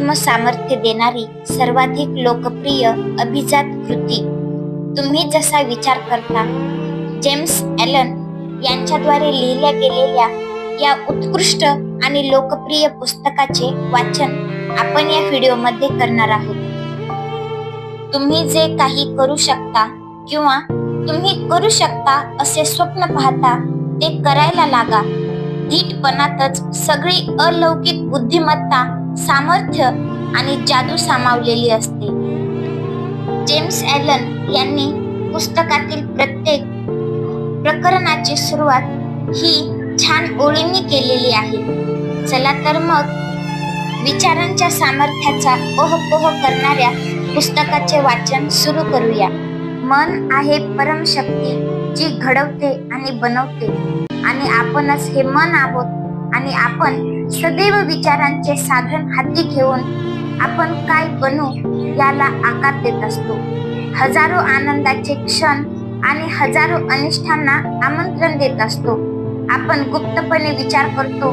अप्रतिम सामर्थ्य देणारी सर्वाधिक लोकप्रिय अभिजात कृती तुम्ही जसा विचार करता. जेम्स ॲलन यांच्याद्वारे लिहिल्या गेलेल्या या उत्कृष्ट आणि लोकप्रिय पुस्तकाचे वाचन आपण या व्हिडिओमध्ये करणार आहोत. तुम्ही जे काही करू शकता किंवा तुम्ही करू शकता असे स्वप्न पाहता ते करायला लागा. धीटपणातच सगळी अलौकिक बुद्धिमत्ता, सामर्थ्य आणि जादू सामावलेली असते. जेम्स ॲलन यांनी पुस्तकातील प्रत्येक प्रकरणाची सुरुवात ही छान ओळींनी केलेली आहे. चला तर मग विचारांच्या सामर्थ्याचा ओहपोह करणाऱ्या पुस्तकाचे वाचन सुरू करूया. मन आहे परमशक्ती जी घडवते आणि बनवते, आणि आपणच हे मन आहोत आणि आपण सदैव विचारांचे साधन हाती घेऊन आपण काय बनू याला आकार देत असतो. हजारो आनंदाचे क्षण आणि हजारो अनिष्टांना आमंत्रण देत असतो. आपण गुप्तपणे विचार करतो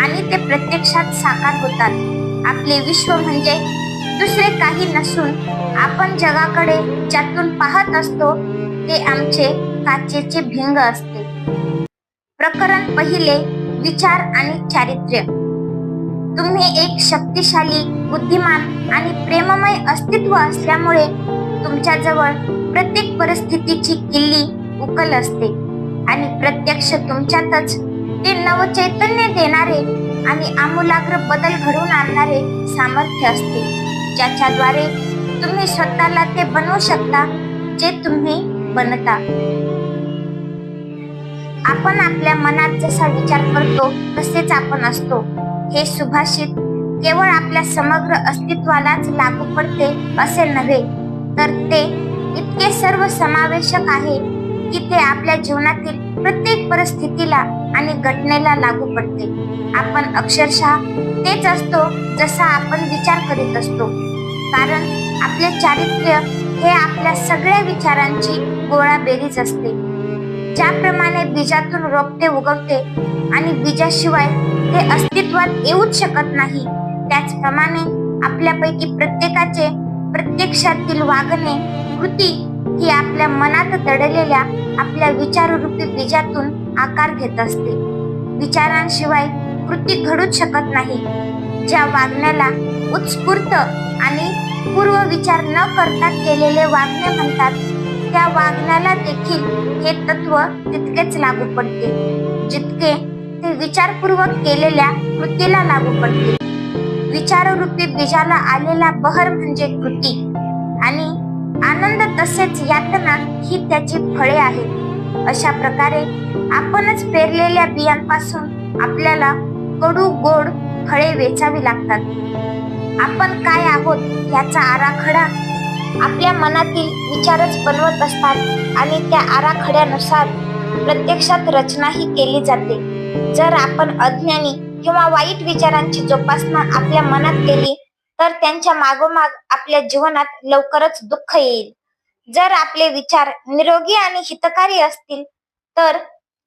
आणि ते प्रत्यक्षात साकार होतात. आपले विश्व म्हणजे दुसरे काही नसून आपण जगाकडे ज्यातून पाहत असतो ते आमचे काचेचे भिंग असते. प्रकरण पहिले, विचार आणि चारित्र्य. तुम्ही एक शक्तिशाली, बुद्धिमान आणि प्रेममय अस्तित्व असल्यामुळे तुमच्याजवळ प्रत्येक परिस्थितीची किल्ली उकल असते आणि प्रत्यक्ष तुमच्यातच ते नवचैतन्य देणारे आणि आमूलाग्र बदल घडवून आणणारे सामर्थ्य असते, ज्याच्याद्वारे तुम्ही स्वतःला ते बनवू शकता जे तुम्ही बनता. आपण आपल्या मनात जसा विचार करतो तसेच आपण असतो हे सुभाषित केवळ आपल्या समग्र अस्तित्वालाच लागू पडते असे नव्हे, तर ते इतके सर्व समावेशक आहे की ते आपल्या जीवनातील प्रत्येक परिस्थितीला आणि घटनेला लागू पडते. आपण अक्षरशः तेच असतो जसा आपण विचार करीत असतो, कारण आपले चारित्र्य हे आपल्या सगळ्या विचारांची गोळाबेरीज असते. ज्याप्रमाणे बीजातून रोपटे उगवते आणि बीजाशिवाय ते अस्तित्वात येऊच शकत नाही, त्याचप्रमाणे आपल्यापैकी प्रत्येकाचे प्रत्यक्षातील वागणे, कृती ही आपल्या मनात दडलेल्या आपल्या विचाररूपी बीजातून आकार घेत असते. विचारांशिवाय कृती घडूच शकत नाही. ज्या वागण्याला उत्स्फूर्त आणि पूर्व विचार न करता केलेले वागणे म्हणतात, त्या वागण्याला देखील हे तत्व तितकेच लागू पडते जितके ते विचारपूर्वक केलेल्या कृतीला लागू पडते. विचाररूपी बीजाला आलेला बहर म्हणजे कृती, आणि आनंद तसेच यातना ही त्याची फळे आहेत. अशा प्रकारे आपणच पेरलेल्या बियांपासून आपल्याला कडू गोड फळे वेचावी लागतात. आपण काय आहोत याचा आराखडा आपल्या मनातील विचारच बनवत असतात आणि त्या आराखड्यानुसार प्रत्यक्षात रचनाही केली जाते. जर आपण अज्ञानी किंवा वाईट विचारांची जोपासना आपल्या मनात केली तर त्यांच्या मागोमाग आपल्या जीवनात लवकरच दुःख येईल. जर आपले विचार निरोगी आणि हितकारी असतील तर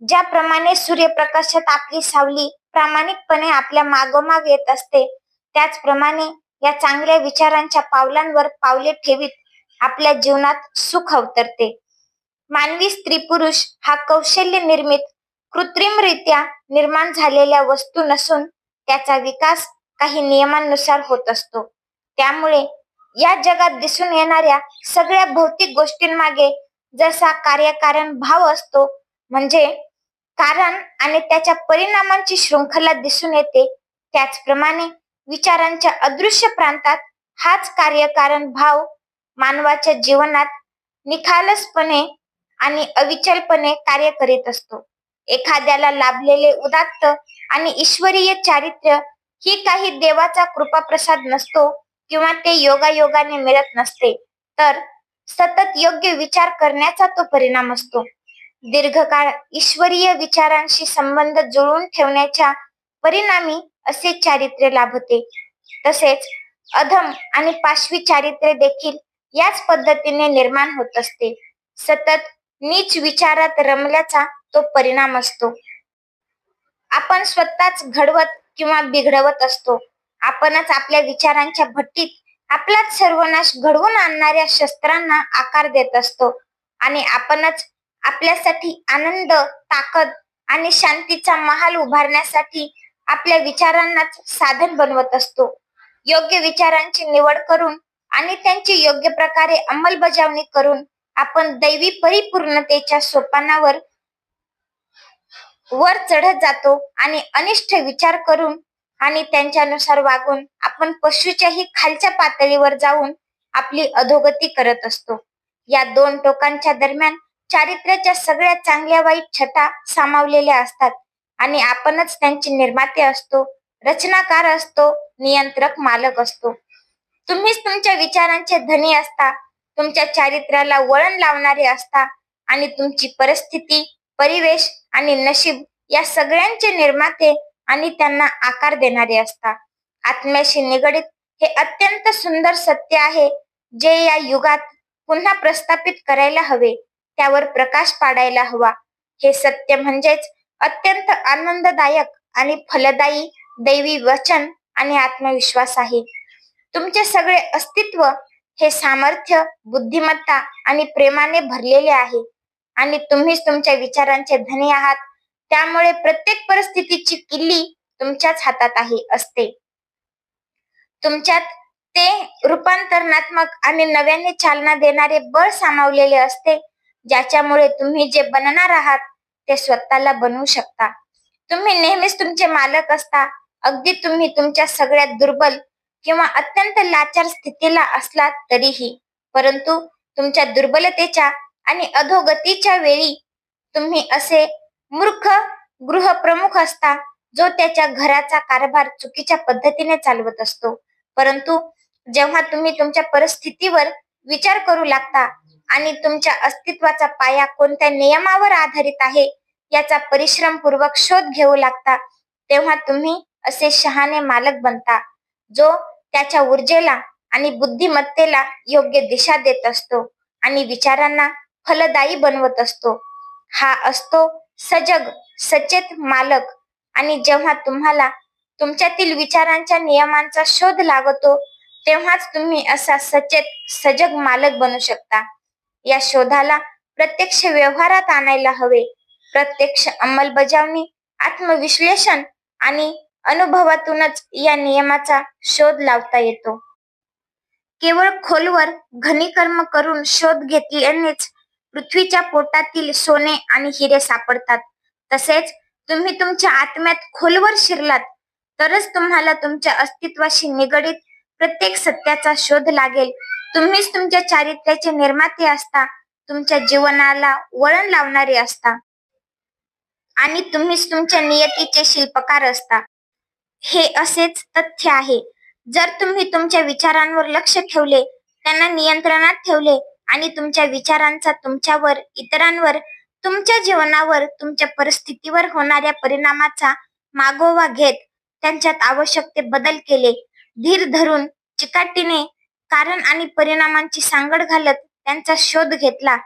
ज्याप्रमाणे सूर्यप्रकाशात आपली सावली प्रामाणिकपणे आपल्या मागोमाग येत असते, त्याचप्रमाणे या चांगल्या विचारांच्या पावलांवर पावले ठेवीत आपल्या जीवनात सुख अवतरते. मानवी स्त्री पुरुष हा कौशल्य निर्मित, कृत्रिमरित्या निर्माण झालेल्या वस्तू नसून त्याचा विकास काही नियमांनुसार होत असतो. त्यामुळे या जगात दिसून येणाऱ्या सगळ्या भौतिक गोष्टींमागे जसा कार्यकारण भाव असतो, म्हणजे कारण आणि त्याच्या परिणामांची शृंखला दिसून येते, त्याचप्रमाणे विचारांच्या अदृश्य प्रांतात हाच कार्यकारण भाव मानवाच्या जीवनात निखालसपणे आणि अविचलपणे कार्य करीत असतो. एखाद्याला लाभलेले उदात्त आणि ईश्वरीय चारित्र्य ही काही देवाचा कृपाप्रसाद नसतो किंवा ते योगायोगाने मिळत नसते, तर सतत योग्य विचार करण्याचा तो परिणाम असतो. दीर्घकाळ ईश्वरीय विचारांशी संबंध जुळवून ठेवण्याच्या परिणामी असे चारित्र्य लाभते. तसेच अधम आणि पाशवी चारित्र्य देखील याच पद्धतीने निर्माण होत असते. सतत नीच विचारात रमल्याचा तो परिणाम असतो. आपण स्वतःच घडवत किंवा बिघडवत असतो आपणच आपल्या विचारांच्या भट्टीत आपलाच सर्वनाश घडवून आणणाऱ्या शस्त्रांना आकार देत असतो आणि आपणच आपल्यासाठी आनंद, ताकद आणि शांतीचा महाल उभारण्यासाठी आपल्या विचारांनाच साधन बनवत असतो. योग्य विचारांची निवड करून आणि त्यांची योग्य प्रकारे अंमलबजावणी करून आपण दैवी परिपूर्णतेच्या सोपानावर वर चढत जातो आणि अनिष्ट विचार करून आणि त्यांच्यानुसार वागून आपण पशुच्याही खालच्या पातळीवर जाऊन आपली अधोगती करत असतो. या दोन टोकांच्या दरम्यान चारित्र्याच्या सगळ्या चांगल्या वाईट छटा सामावलेल्या असतात आणि आपणच त्यांचे निर्माते असतो, रचनाकार असतो, नियंत्रक, मालक असतो. तुम्हीच तुमच्या विचारांचे धनी असता, तुमच्या चारित्र्याला वळण लावणारे असता आणि तुमची परिस्थिती, परिवेश आणि नशीब या सगळ्यांचे निर्माते आणि त्यांना आकार देणारे असता. आत्म्याशी निगडित हे अत्यंत सुंदर सत्य आहे जे या युगात पुन्हा प्रस्थापित करायला हवे, त्यावर प्रकाश पाडायला हवा. हे सत्य म्हणजेच अत्यंत आनंददायक आणि फलदायी दैवी वचन आणि आत्मविश्वास आहे. तुमचे सगळे अस्तित्व हे सामर्थ्य, बुद्धिमत्ता आणि प्रेमाने भरलेले आहे आणि तुम्हीच तुमच्या विचारांचे धनी आहात. त्यामुळे प्रत्येक परिस्थितीची किल्ली तुमच्याच हातात असते. तुमच्यात ते रूपांतरणात्मक आणि नव्याने चालना देणारे बळ सामावलेले असते, ज्याच्यामुळे तुम्ही जे बनणार आहात ते स्वतःला बनवू शकता. तुम्ही नेहमीच तुमचे मालक असता, अगदी तुम्ही तुमच्या सगळ्यात दुर्बल किंवा अत्यंत लाचार स्थितीला असलात तरीही. परंतु तुमच्या दुर्बलतेच्या आणि अधोगतीच्या वेळी तुम्ही असे मूर्ख गृहप्रमुख असता जो त्याच्या घराचा कारभार चुकीच्या पद्धतीने चालवत असतो. परंतु जेव्हा तुम्ही तुमच्या परिस्थितीवर विचार करू लागता आणि तुमच्या अस्तित्वाचा पाया कोणत्या नियमावर आधारित आहे याचा परिश्रमपूर्वक शोध घेऊ लागता, तेव्हा तुम्ही असे शहाणे मालक बनता जो त्याच्या ऊर्जेला आणि बुद्धिमत्तेला योग्य दिशा देत असतो आणि विचारांना फलदायी बनवत असतो. हा असतो सजग, सचेत मालक. आणि जेव्हा तुम्हाला तुमच्यातील विचारांच्या नियमांचा शोध लागतो, तेव्हाच तुम्ही असा सचेत, सजग मालक बनू शकता. या शोधाला प्रत्यक्ष व्यवहारात आणायला हवे. प्रत्यक्ष अंमलबजावणी, आत्मविश्लेषण आणि अनुभवातूनच या नियमाचा शोध लावता येतो. केवळ खोलवर घनीकर्म करून शोध घेतल्यानेच पृथ्वीच्या पोटातील सोने आणि हिरे सापडतात. तसेच तुम्ही तुमच्या आत्म्यात खोलवर शिरलात तरच तुम्हाला तुमच्या अस्तित्वाशी निगडित प्रत्येक सत्याचा शोध लागेल. तुम्हीच तुमच्या चारित्र्याचे निर्माते असता, तुमच्या जीवनाला वळण लावणारे असता आणि तुम्हीच तुमच्या नियतीचे शिल्पकार असता. हे असेच तथ्य आहे. जर तुम्ही तुमच्या विचारांवर लक्ष ठेवले, त्यांना नियंत्रणात ठेवले आणि तुमच्या विचारांचा तुमच्यावर, इतरांवर, तुमच्या जीवनावर, तुमच्या परिस्थितीवर होणाऱ्या परिणामाचा मागोवा घेत त्यांच्यात आवश्यक ते बदल केले, धीर धरून, चिकाटीने कारण आणि परिणामांची सांगड घालत त्यांचा शोध घेतला,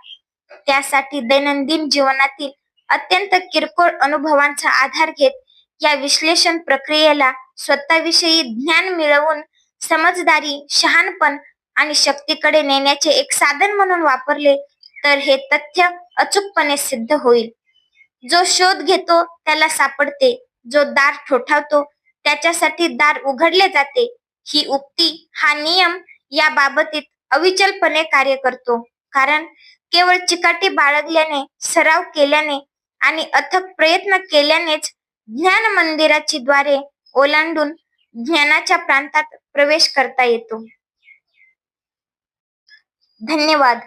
त्यासाठी दैनंदिन जीवनातील अत्यंत किरकोळ अनुभवांचा आधार घेत या विश्लेषण प्रक्रियेला स्वतःविषयी ज्ञान मिळवून समजदारी, शहाणपण आणि शक्तीकडे नेण्याचे एक साधन म्हणून वापरले तर हे तथ्य अचूकपणे सिद्ध होईल. जो शोध घेतो त्याला सापडते, जो दार ठोठावतो त्याच्यासाठी दार उघडले जाते. ही उक्ती, हा नियम या बाबतीत अविचलपणे कार्य करतो, कारण केवळ चिकाटी बाळगल्याने, सराव केल्याने आणि अथक प्रयत्न केल्यानेच ज्ञान मंदिराची द्वारे ओलांडून ज्ञानाच्या प्रांतात प्रवेश करता येतो. धन्यवाद.